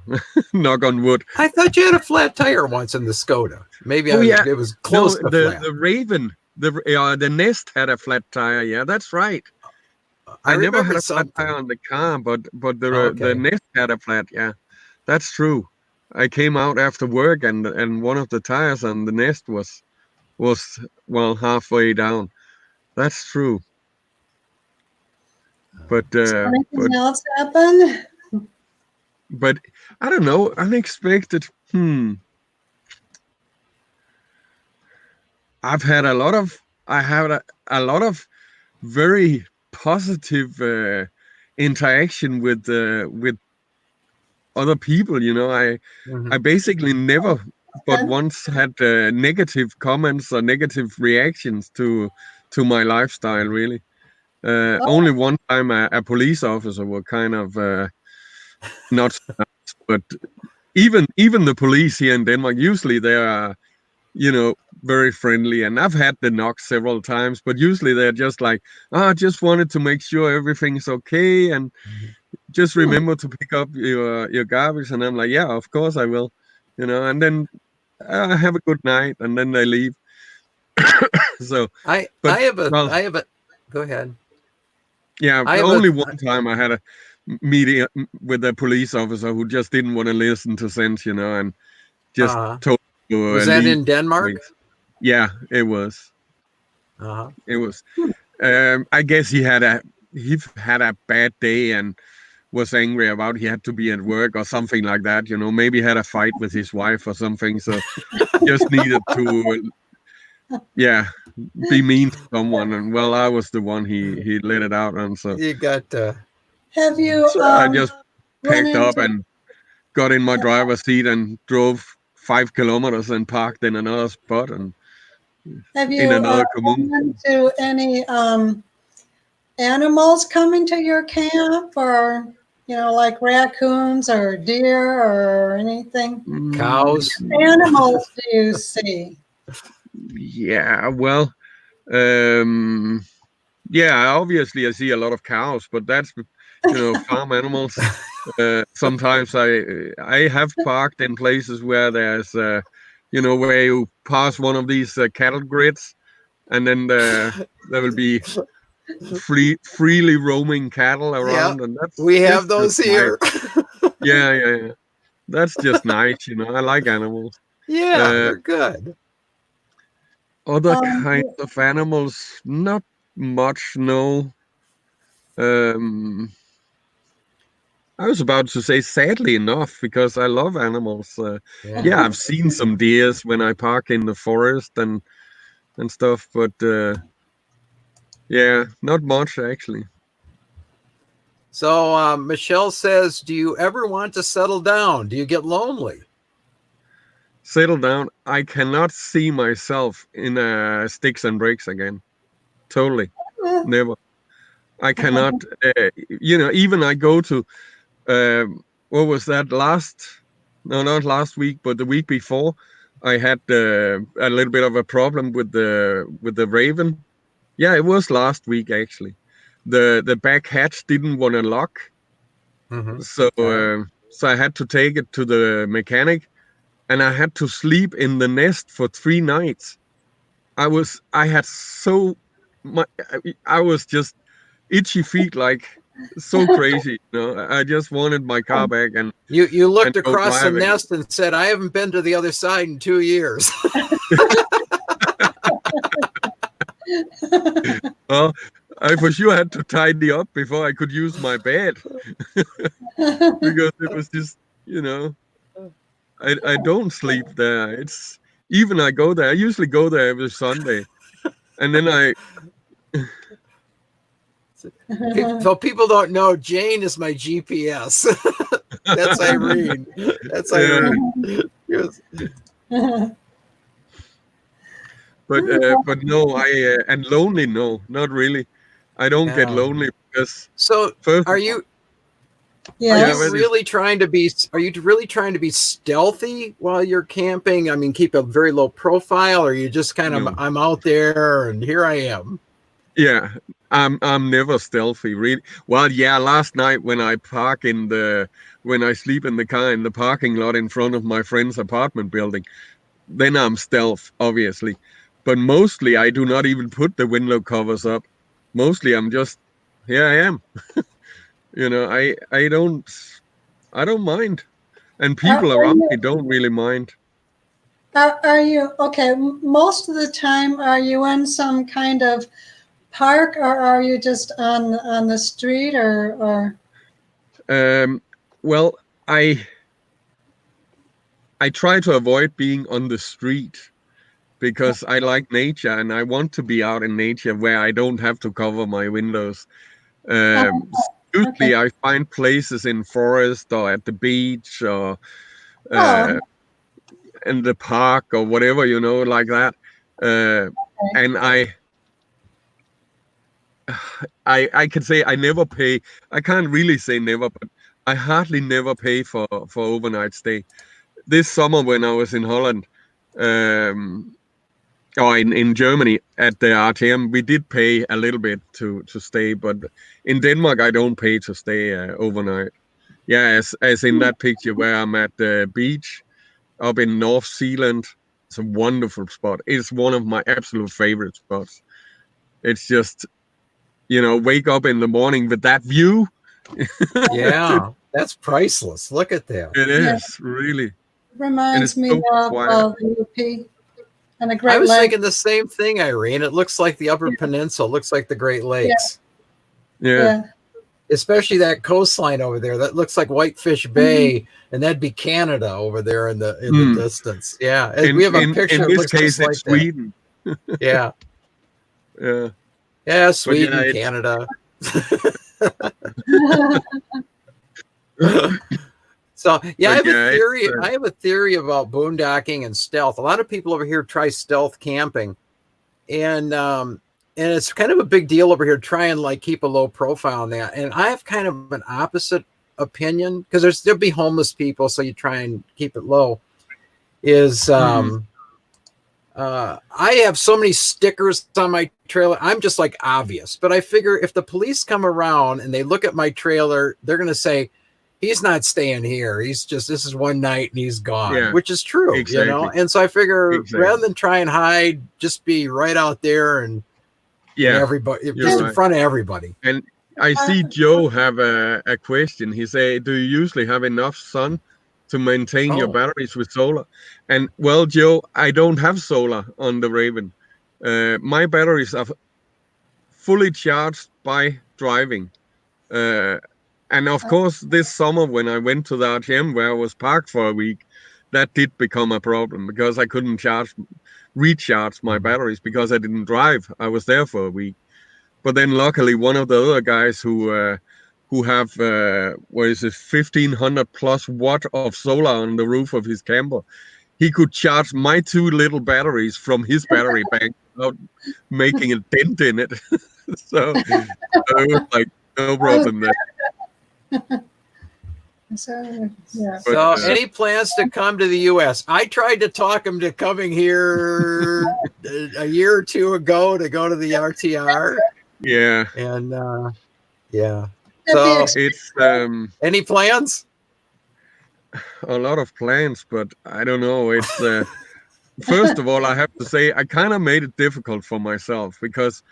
Speaker 3: Knock on wood.
Speaker 1: I thought you had a flat tire once in the Skoda. Maybe
Speaker 3: Oh, yeah.
Speaker 1: it was close to flat.
Speaker 3: The Raven, the Nest had a flat tire. Yeah, that's right. I never had a flat tire on the car, but the Nest had a flat. Yeah, that's true. I came out after work and one of the tires on the Nest was well halfway down. That's true. But
Speaker 2: anything else happen?
Speaker 3: But I don't know, unexpected. I had a lot of very positive interaction with other people. You know, I basically never but once had negative comments or negative reactions to my lifestyle. Really, only one time a police officer were kind of not so nice, but even the police here in Denmark, usually they are, you know, very friendly, and I've had the knock several times, but usually they're just like, I just wanted to make sure everything's okay, and just remember to pick up your garbage. And I'm like, yeah, of course I will, you know, and then have a good night, and then they leave. So
Speaker 1: I have a go ahead.
Speaker 3: Yeah, only one time I had a meeting with a police officer who just didn't want to listen to sense, you know, and just told me to
Speaker 1: was that in Denmark?
Speaker 3: Yeah, it was. It was. I guess he had a bad day and was angry about he had to be at work or something like that, you know. Maybe had a fight with his wife or something, so just needed to be mean to someone. And well, I was the one he let it out on. So
Speaker 1: you got
Speaker 2: have you
Speaker 3: so I just packed up and got in my driver's seat and drove 5 kilometers and parked in another spot and
Speaker 2: have you
Speaker 3: in another
Speaker 2: run into any animals coming to your camp, or you know, like raccoons or deer or anything?
Speaker 1: Cows.
Speaker 2: What animals do you see?
Speaker 3: Yeah, well, obviously I see a lot of cows, but that's, you know, farm animals. Sometimes I have parked in places where there's you know, where you pass one of these cattle grids, and then there will be freely roaming cattle around, and
Speaker 1: we have those here.
Speaker 3: Nice. Yeah. That's just nice, you know. I like animals.
Speaker 2: Yeah,
Speaker 1: they're good.
Speaker 3: Other kinds of animals, not much, no. I was about to say, sadly enough, because I love animals. I've seen some deers when I park in the forest and stuff, but not much actually.
Speaker 1: So Michelle says, do you ever want to settle down? Do you get lonely?
Speaker 3: Settle down? I cannot see myself in sticks and bricks again. Totally. Never. I cannot, you know, even I go to, what was that not last week, but the week before, I had a little bit of a problem with the Raven. Yeah, it was last week actually. The back hatch didn't want to lock. So I had to take it to the mechanic, and I had to sleep in the nest for 3 nights. I was just itchy feet, like so crazy, you know. I just wanted my car back, and
Speaker 1: you looked across the nest and said, I haven't been to the other side in 2 years.
Speaker 3: Well, I for sure had to tidy up before I could use my bed. Because it was just, you know, I don't sleep there. It's even I go there. I usually go there every Sunday, and then
Speaker 1: So people don't know, Jane is my GPS. That's Irene. That's Irene. Yes.
Speaker 3: But no, and lonely, no, not really. I don't get lonely because.
Speaker 1: So are you?
Speaker 2: Yeah.
Speaker 1: Are you really trying to be stealthy while you're camping? I mean, keep a very low profile, or are you just kind of I'm out there and here I am?
Speaker 3: Yeah, I'm never stealthy, really. Well, yeah, last night when I sleep in the car in the parking lot in front of my friend's apartment building, then I'm stealth, obviously. But mostly I do not even put the window covers up. Mostly I'm just, here I am. I don't mind. And people
Speaker 2: Are
Speaker 3: around
Speaker 2: you,
Speaker 3: me don't really mind.
Speaker 2: are you, okay, most of the time, are you in some kind of park, or are you just on the street, or?
Speaker 3: Well, I try to avoid being on the street because I like nature and I want to be out in nature where I don't have to cover my windows. Um,
Speaker 2: Okay.
Speaker 3: Usually I find places in forest or at the beach or
Speaker 2: Oh,
Speaker 3: in the park or whatever, like that. And I can say I never pay. I can't really say never, but I hardly never pay for overnight stay. This summer when I was in Holland, or in Germany at the RTM, we did pay a little bit to stay, but in Denmark I don't pay to stay overnight. Yeah, as in that picture where I'm at the beach up in North Zealand. It's a wonderful spot. It's one of my absolute favorite spots. It's just, wake up in the morning with that view.
Speaker 1: Yeah, that's priceless. Look at that.
Speaker 3: It
Speaker 2: yeah,
Speaker 3: is really, and
Speaker 2: reminds
Speaker 3: it's
Speaker 2: me
Speaker 3: so
Speaker 2: of
Speaker 3: quiet.
Speaker 2: the UP and the
Speaker 1: I
Speaker 2: Great
Speaker 1: was
Speaker 2: Lakes.
Speaker 1: thinking the same thing, Irene. It looks like the Upper Peninsula, looks like the Great Lakes,
Speaker 3: Yeah,
Speaker 2: Yeah.
Speaker 1: especially that coastline over there. That looks like Whitefish Bay, and that'd be Canada over there in the
Speaker 3: Mm.
Speaker 1: distance. Yeah,
Speaker 3: in
Speaker 1: we have a
Speaker 3: in
Speaker 1: picture.
Speaker 3: in
Speaker 1: It
Speaker 3: this
Speaker 1: looks
Speaker 3: case,
Speaker 1: just like
Speaker 3: it's
Speaker 1: that.
Speaker 3: Sweden.
Speaker 1: Yeah,
Speaker 3: Yeah,
Speaker 1: yeah,
Speaker 3: but yeah,
Speaker 1: Sweden,
Speaker 3: it's
Speaker 1: Canada. So yeah, I
Speaker 3: but
Speaker 1: have a
Speaker 3: yeah,
Speaker 1: theory. I have a theory about boondocking and stealth. A lot of people over here try stealth camping, and it's kind of a big deal over here. Try and like keep a low profile on that. And I have kind of an opposite opinion because there'll be homeless people, so you try and keep it low. Is I have so many stickers on my trailer. I'm just like obvious, but I figure if the police come around and they look at my trailer, they're going to say, he's not staying here. This is one night and he's gone,
Speaker 3: yeah,
Speaker 1: which is true,
Speaker 3: exactly,
Speaker 1: And so I figure rather
Speaker 3: exactly.
Speaker 1: than try and hide, just be right out there and
Speaker 3: Yeah,
Speaker 1: everybody,
Speaker 3: you're
Speaker 1: just in
Speaker 3: right.
Speaker 1: front of everybody.
Speaker 3: And I see Joe have a question. He say, "Do you usually have enough sun to maintain your
Speaker 1: Oh,
Speaker 3: batteries with solar?" And well, Joe, I don't have solar on the Raven. My batteries are fully charged by driving. Uh, and of course, this summer when I went to the RTM where I was parked for a week, that did become a problem because I couldn't recharge my batteries because I didn't drive. I was there for a week. But then luckily, one of the other guys who have what is it, 1,500 plus watt of solar on the roof of his camper, he could charge my two little batteries from his battery bank without making a dent in it. So it was like no problem there.
Speaker 2: So, yeah.
Speaker 3: But
Speaker 1: so any plans to come to the U.S.? I tried to talk him to coming here a year or two ago to go to the RTR.
Speaker 3: yeah,
Speaker 1: And yeah.
Speaker 2: It'd
Speaker 1: So
Speaker 2: be
Speaker 3: it's
Speaker 1: any plans?
Speaker 3: a lot of plans, but I don't know. It's first of all, I have to say I kind of made it difficult for myself because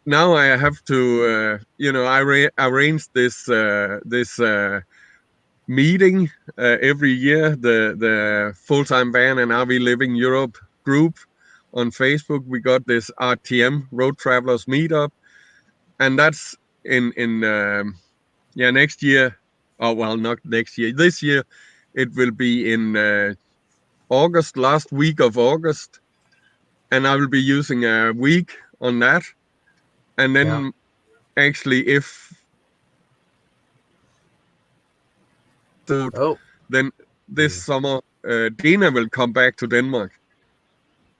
Speaker 3: now I have to I arranged this meeting every year, the full-time van and RV Living Europe group on Facebook. We got this RTM Road Travelers meetup, and that's in next year. Oh well, not next year. This year, it will be in August, last week of August, and I will be using a week on that, and then actually if then this summer Dina will come back to Denmark,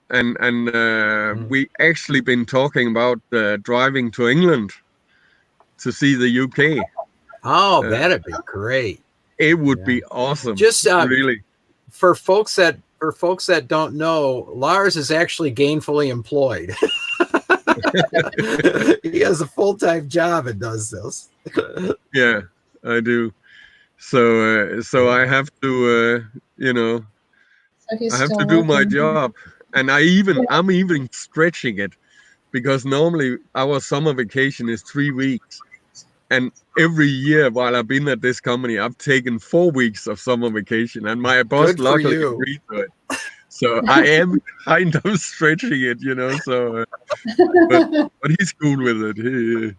Speaker 3: and we actually been talking about driving to England to see the UK.
Speaker 1: Oh, that'd be great.
Speaker 3: It would be awesome.
Speaker 1: Just
Speaker 3: really.
Speaker 1: For folks that don't know, Lars is actually gainfully employed. He has a full-time job and does this.
Speaker 3: Yeah, I do. So I have to,
Speaker 2: So he's
Speaker 3: I have
Speaker 2: still
Speaker 3: to do my
Speaker 2: working.
Speaker 3: job, and I'm even stretching it because normally our summer vacation is 3 weeks, and every year while I've been at this company, I've taken 4 weeks of summer vacation, and my boss
Speaker 1: Good for
Speaker 3: luckily
Speaker 1: you.
Speaker 3: agreed to it. So I am kind of stretching it, So, but he's cool with it.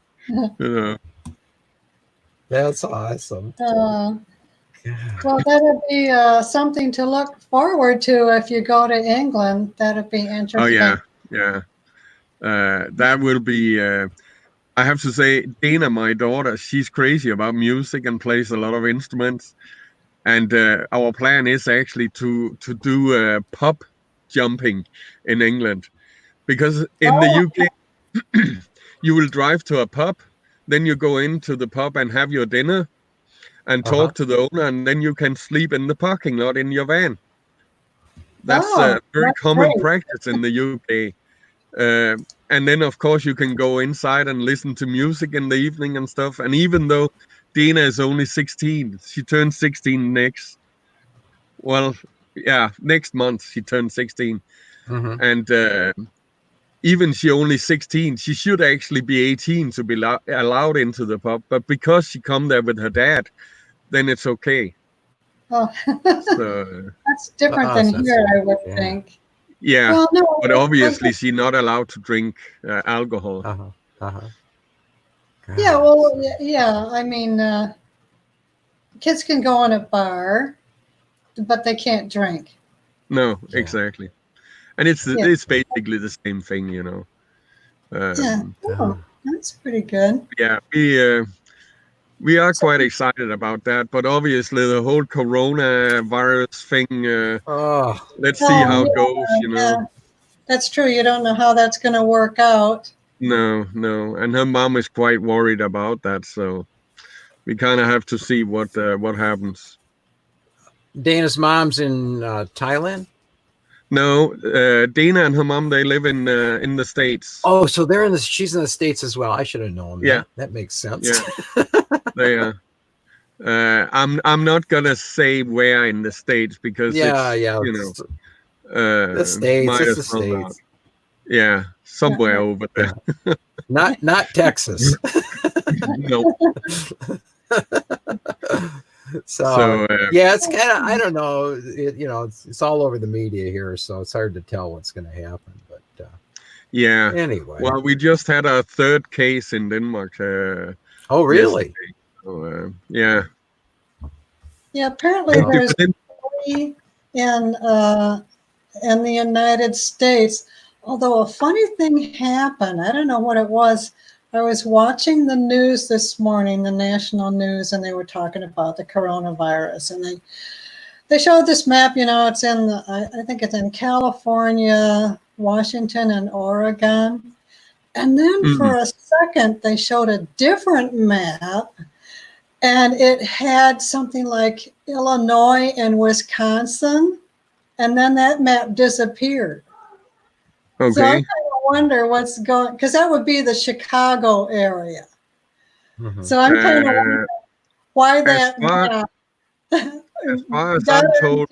Speaker 1: That's awesome.
Speaker 2: Well, that'd be something to look forward to if you go to England. That'd be interesting.
Speaker 3: Oh yeah. That will be. I have to say, Dana, my daughter, she's crazy about music and plays a lot of instruments. And our plan is actually to do pub jumping in England, because in the UK you will drive to a pub, then you go into the pub and have your dinner and talk to the owner, and then you can sleep in the parking lot in your van. That's a very
Speaker 2: that's
Speaker 3: common
Speaker 2: great.
Speaker 3: practice in the UK. And then, of course, you can go inside and listen to music in the evening and stuff. And even though Dina is only 16, she turns 16 next month. She turns 16. And even she only 16, she should actually be 18 to be allowed into the pub. But because she come there with her dad, then it's okay.
Speaker 2: Oh,
Speaker 3: So,
Speaker 2: that's different than here, I would think.
Speaker 3: Yeah,
Speaker 2: well, no,
Speaker 3: but obviously she's not allowed to drink alcohol.
Speaker 2: Yeah, well, yeah. I mean, kids can go in a bar, but they can't drink.
Speaker 3: No, exactly. And it's basically the same thing,
Speaker 2: That's pretty good.
Speaker 3: Yeah, we are quite excited about that, but obviously the whole coronavirus thing. Let's see how it goes.
Speaker 2: Yeah, that's true. You don't know how that's going to work out.
Speaker 3: No, and her mom is quite worried about that, so we kind of have to see what happens.
Speaker 1: Dana's mom's in Thailand.
Speaker 3: No, Dana and her mom, they live in the States.
Speaker 1: Oh, so she's in the States as well. I should have known that. That makes sense.
Speaker 3: Yeah, they are. I'm not gonna say where in the States because
Speaker 1: the States. It's the States.
Speaker 3: Yeah, somewhere over there.
Speaker 1: Not Texas.
Speaker 3: No.
Speaker 1: So it's kind of, I don't know, it's all over the media here, so it's hard to tell what's going to happen. But anyway.
Speaker 3: Well, we just had our third case in Denmark.
Speaker 2: Oh,
Speaker 1: really?
Speaker 3: So, yeah.
Speaker 2: Yeah, apparently there's 40 in the United States. Although a funny thing happened, I don't know what it was. I was watching the news this morning, the national news, and they were talking about the coronavirus. And they showed this map, it's in, I think it's in California, Washington, and Oregon. And then for a second, they showed a different map, and it had something like Illinois and Wisconsin. And then that map disappeared.
Speaker 3: Okay.
Speaker 2: So I kind of wonder what's going, because that would be the Chicago area. So I'm kind of wondering why that map.
Speaker 3: As far as I'm told.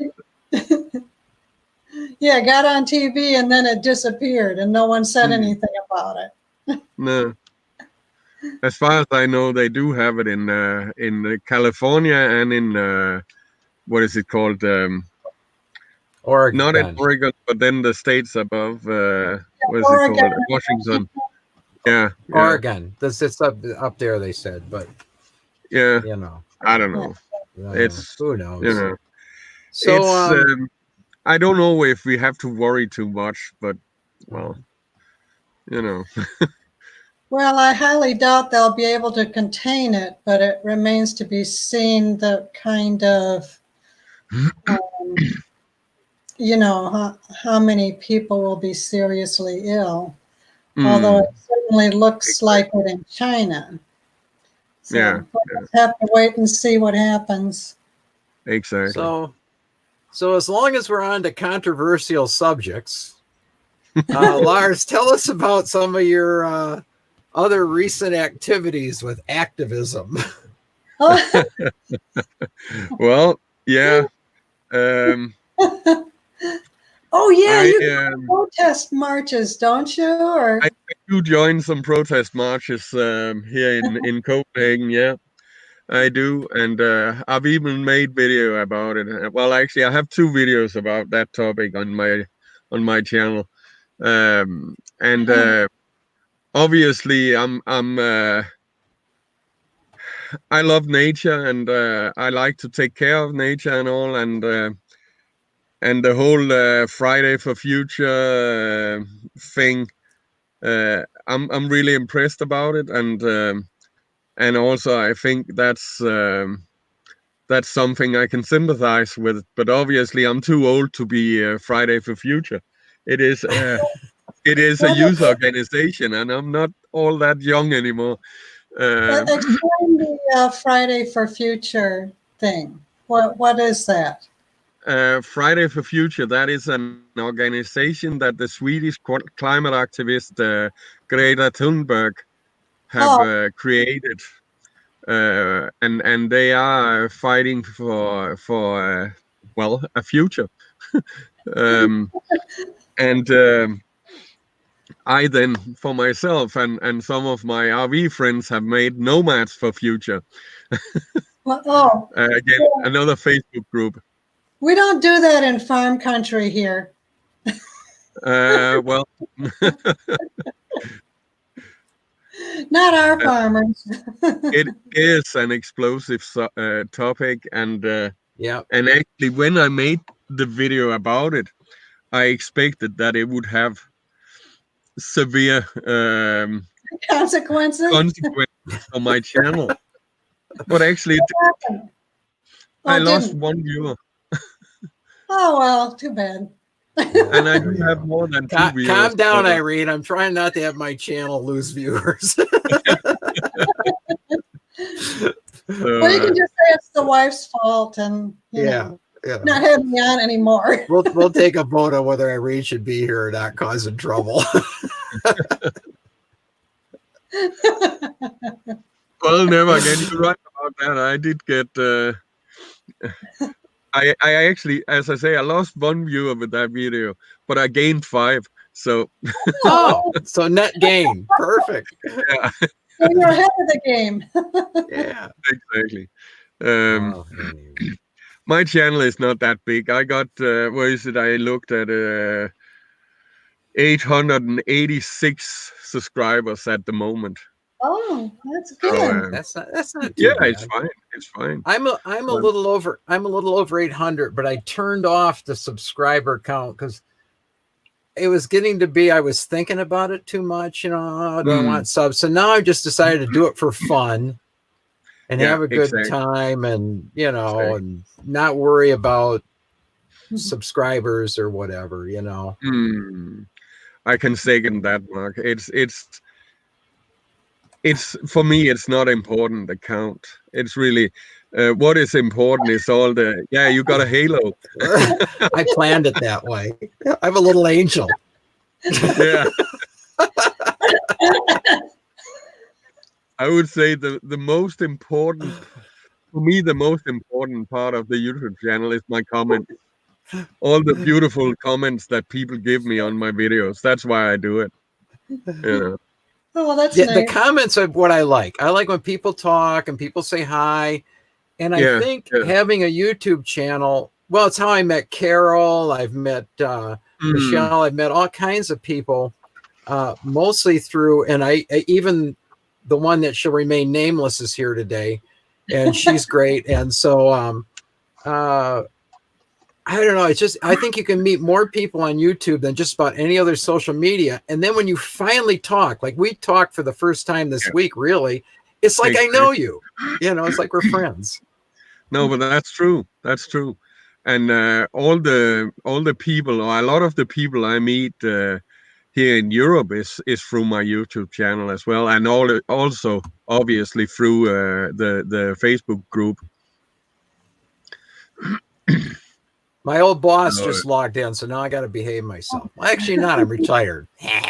Speaker 2: Got on TV and then it disappeared and no one said anything about it.
Speaker 3: No. As far as I know, they do have it in California and in what is it called?
Speaker 1: Oregon.
Speaker 3: Not in Oregon, but then the states above. What is it called? Washington. Yeah.
Speaker 1: Oregon. It's up there, they said, but
Speaker 3: I don't know. It's
Speaker 1: who knows.
Speaker 3: So it's, I don't know if we have to worry too much, but well.
Speaker 2: Well, I highly doubt they'll be able to contain it, but it remains to be seen the kind of, how many people will be seriously ill. Although it certainly looks like it in China. So we'll have to wait and see what happens.
Speaker 3: Exactly.
Speaker 1: So as long as we're on to controversial subjects, Lars, tell us about some of your other recent activities with activism.
Speaker 3: Well, yeah. Um,
Speaker 2: Oh yeah, you
Speaker 3: I
Speaker 2: go to protest marches, don't you? Or
Speaker 3: I do join some protest marches here in Copenhagen. Yeah, I do, and I've even made video about it. Well, actually, I have 2 videos about that topic on my channel, and obviously, I love nature, and I like to take care of nature and all, and the whole Friday for Future thing. I'm really impressed about it, and also I think that's something I can sympathize with. But obviously, I'm too old to be Friday for Future. It is it is a youth organization, and I'm not all that young anymore.
Speaker 2: explain the Friday for Future thing. What is that?
Speaker 3: Friday for Future, that is an organization that the Swedish climate activist Greta Thunberg have created, and they are fighting for well, a future. And I then, for myself and some of my RV friends, have made Nomads for Future. Again, another Facebook group.
Speaker 2: We don't do that in farm country here.
Speaker 3: Well,
Speaker 2: Not our farmers.
Speaker 3: it is an explosive topic, and
Speaker 1: Yeah.
Speaker 3: and actually, when I made the video about it, I expected that it would have severe
Speaker 2: Consequences.
Speaker 3: on my channel, but actually, I lost 1 viewer.
Speaker 2: Oh well, too bad.
Speaker 3: And I do have more than 2 viewers.
Speaker 1: Calm down, Irene. I'm trying not to have my channel lose viewers.
Speaker 2: Well, you can just say it's the wife's fault, and you know, not having me on anymore.
Speaker 1: We'll take a vote on whether Irene should be here or not, causing trouble.
Speaker 3: Well, never again. You're right about that. I did get. I actually, as I say, I lost 1 viewer with that video, but I gained 5. So.
Speaker 1: So net gain. Perfect.
Speaker 3: Yeah.
Speaker 2: So you're ahead of the game.
Speaker 3: Yeah. Exactly. My channel is not that big. I got where is it? I looked at 886 subscribers at the moment.
Speaker 2: Oh, that's good.
Speaker 1: That's not
Speaker 3: yeah,
Speaker 1: bad.
Speaker 3: it's fine. It's fine.
Speaker 1: I'm a little over 800, but I turned off the subscriber count because it was getting to be I was thinking about it too much. You know, do I want subs? So now I've just decided to do it for fun and have a good time, and and not worry about subscribers or whatever.
Speaker 3: I can second that, Mark. It's for me, it's not important, the count. It's really what is important is all the you got a halo.
Speaker 1: I planned it that way. I'm a little angel.
Speaker 3: Yeah. I would say the most important for me, the most important part of the YouTube channel is my comments. All the beautiful comments that people give me on my videos. That's why I do it.
Speaker 2: Oh, well, that's nice.
Speaker 1: The comments are what I like. I like when people talk and people say hi. And I think having a YouTube channel, well, it's how I met Carol. I've met Michelle. I've met all kinds of people, mostly through, and I even the one that shall remain nameless is here today, and she's great. And so I don't know. It's just, I think you can meet more people on YouTube than just about any other social media. And then when you finally talk, like we talked for the first time this week, really, it's like I know you. It's like we're friends.
Speaker 3: No, but that's true. That's true. And all the people, or a lot of the people I meet here in Europe is through my YouTube channel as well, and also obviously through the Facebook group.
Speaker 1: My old boss
Speaker 3: Oh,
Speaker 1: just logged in, so now I got to behave myself. Well, actually, not. I'm retired.
Speaker 3: yeah.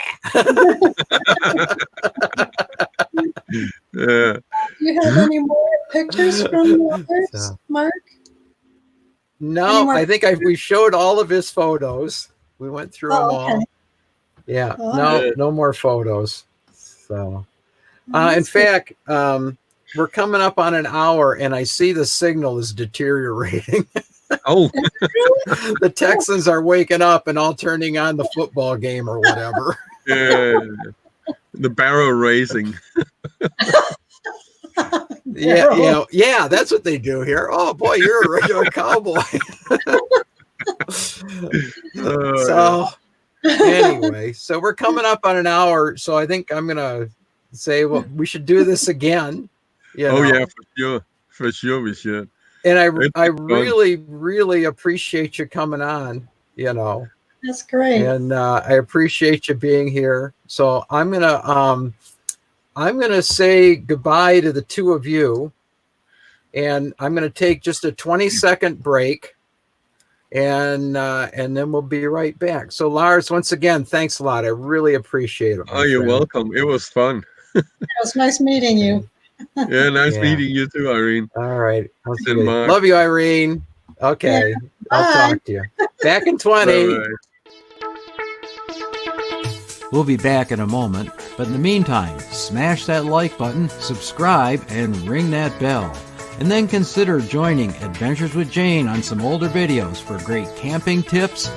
Speaker 2: Do you have any more pictures from Lars,
Speaker 1: So-
Speaker 2: Mark?
Speaker 1: No,
Speaker 2: more
Speaker 1: I think we showed all of his photos. We went through them all.
Speaker 2: Okay.
Speaker 1: Yeah,
Speaker 2: All
Speaker 1: no more photos. So, in
Speaker 2: That's good.
Speaker 1: fact, we're coming up on an hour, and I see the signal is deteriorating.
Speaker 3: Oh,
Speaker 1: The Texans are waking up and all turning on the football game or whatever.
Speaker 3: yeah. The barrel raising.
Speaker 1: Yeah. That's what they do here. Oh boy, you're a regular cowboy. So anyway, so we're coming up on an hour. So I think I'm gonna say, well, we should do this again.
Speaker 3: Oh yeah, for sure we should.
Speaker 1: And I
Speaker 3: It's
Speaker 1: really appreciate you coming on.
Speaker 2: That's great.
Speaker 1: And I appreciate you being here. So I'm gonna say goodbye to the two of you, and I'm gonna take just a 20-second break, and then we'll be right back. So Lars, once again, thanks a lot. I really appreciate it.
Speaker 3: Oh, you're welcome. It was fun.
Speaker 2: It was nice meeting you.
Speaker 3: Yeah, nice
Speaker 1: Yeah.
Speaker 3: meeting you too, Irene.
Speaker 1: All right.
Speaker 3: And Mark.
Speaker 1: Love you, Irene. Okay.
Speaker 2: Yeah,
Speaker 1: I'll
Speaker 2: bye.
Speaker 1: talk to you. Back in 20.
Speaker 3: Bye-bye.
Speaker 4: We'll be back in a moment, but in the meantime, smash that like button, subscribe, and ring that bell. And then consider joining Adventures with Jane on some older videos for great camping tips,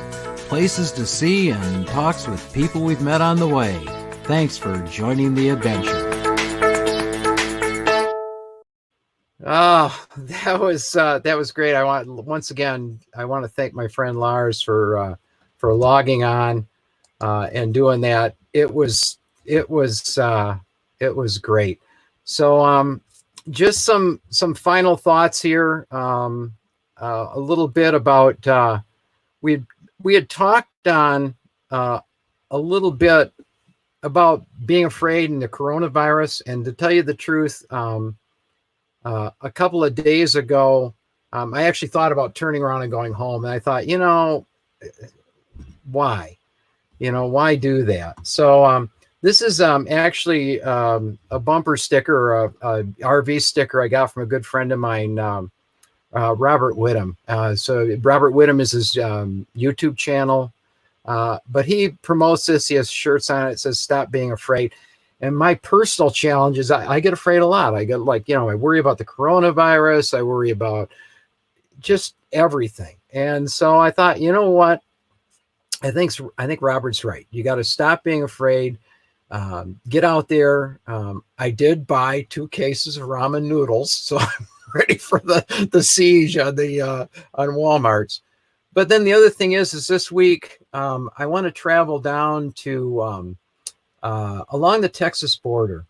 Speaker 4: places to see, and talks with people we've met on the way. Thanks for joining the adventure.
Speaker 1: Oh, that was great. I want to thank my friend Lars for logging on and doing that. It was great. So just some final thoughts here. A little bit about we had talked on a little bit about being afraid in the coronavirus, and to tell you the truth, a couple of days ago, I actually thought about turning around and going home. And I thought, why? Why do that? So this is actually a bumper sticker, a RV sticker I got from a good friend of mine, Robert Witham. So Robert Witham is his YouTube channel, but he promotes this. He has shirts on it. It says, "Stop being afraid." And my personal challenge is I get afraid a lot. I get I worry about the coronavirus. I worry about just everything. And so I thought, you know what? I think Robert's right. You got to stop being afraid. Get out there. I did buy 2 cases of ramen noodles, so I'm ready for the siege on Walmart's. But then the other thing is this week I want to travel down to along the Texas border.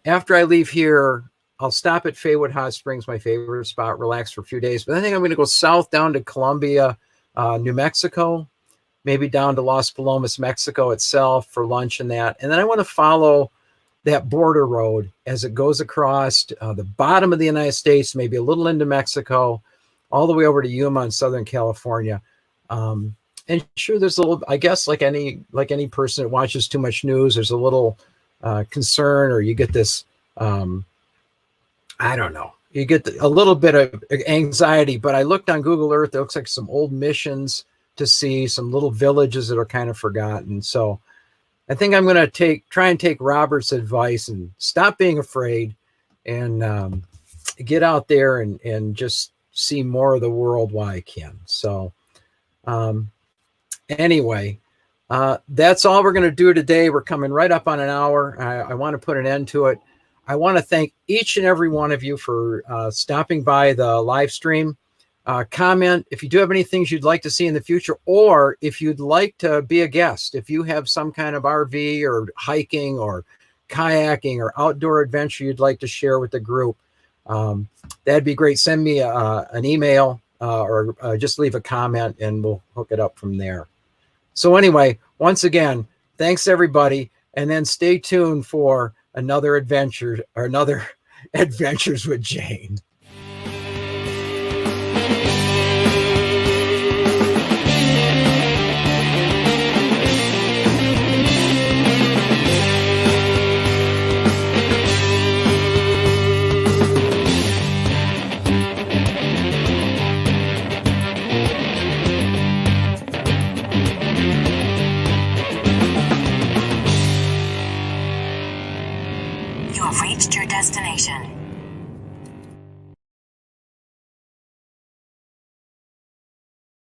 Speaker 1: After I leave here, I'll stop at Faywood Hot Springs, my favorite spot, relax for a few days. But I think I'm going to go south down to Columbia, New Mexico, maybe down to Las Palomas, Mexico itself for lunch and that. And then I want to follow that border road as it goes across the bottom of the United States, maybe a little into Mexico, all the way over to Yuma in Southern California. And sure, there's a little, I guess, like any person that watches too much news, there's a little concern, or you get this, I don't know, you get a little bit of anxiety. But I looked on Google Earth, it looks like some old missions to see, some little villages that are kind of forgotten. So I think I'm going to try and take Robert's advice and stop being afraid and get out there and just see more of the world while I can. So anyway, that's all we're going to do today. We're coming right up on an hour. I want to put an end to it. I want to thank each and every one of you for stopping by the live stream. Comment if you do have any things you'd like to see in the future, or if you'd like to be a guest. If you have some kind of RV or hiking or kayaking or outdoor adventure you'd like to share with the group, that'd be great. Send me an email or just leave a comment and we'll hook it up from there. So anyway, once again, thanks everybody. And then stay tuned for another adventure or another Adventures with Jane.